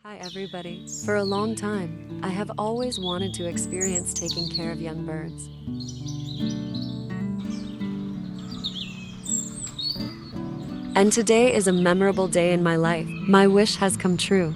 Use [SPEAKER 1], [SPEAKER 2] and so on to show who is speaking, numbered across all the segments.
[SPEAKER 1] Hi everybody. For a long time, I have always wanted to experience taking care of young birds. And today is a memorable day in my life. My wish has come true.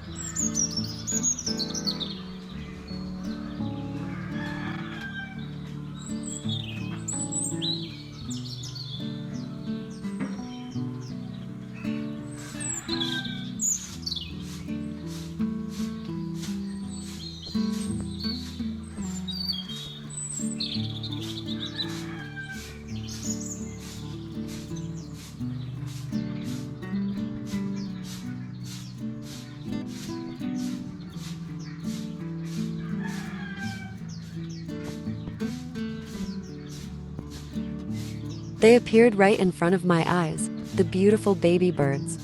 [SPEAKER 1] They appeared right in front of my eyes, the beautiful baby birds.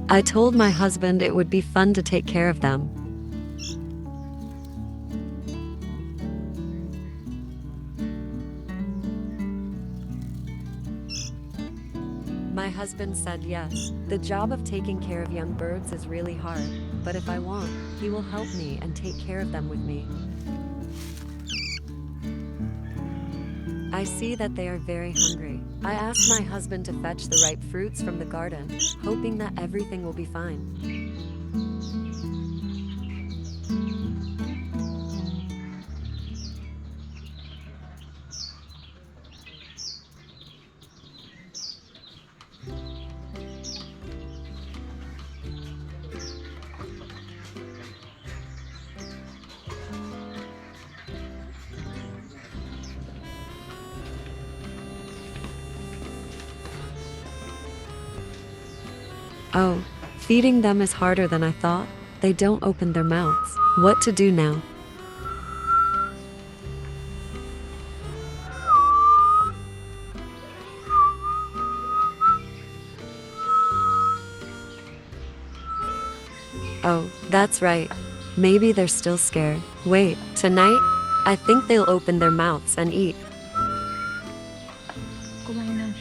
[SPEAKER 1] I told my husband it would be fun to take care of them. My husband said yes. The job of taking care of young birds is really hard, but if I want, he will help me and take care of them with me. I see that they are very hungry. I asked my husband to fetch the ripe fruits from the garden, hoping that everything will be fine. Oh, feeding them is harder than I thought. They don't open their mouths. What to do now? Oh, that's right. Maybe they're still scared. Wait, tonight? I think they'll open their mouths and eat.
[SPEAKER 2] Kumain na.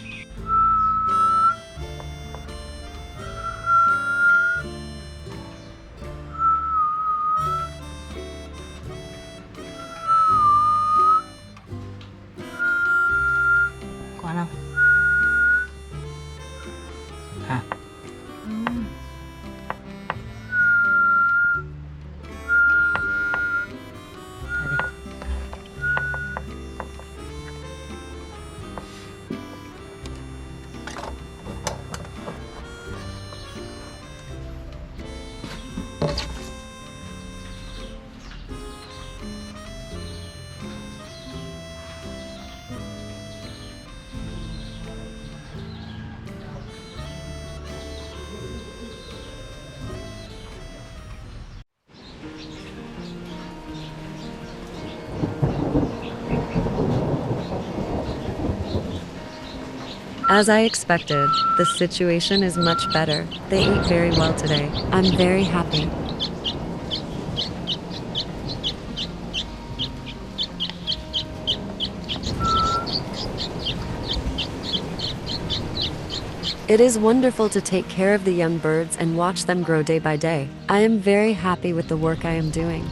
[SPEAKER 2] Kuha na. Ha? Tadi.
[SPEAKER 1] As I expected, the situation is much better. They ate very well today. I'm very happy. It is wonderful to take care of the young birds and watch them grow day by day. I am very happy with the work I am doing.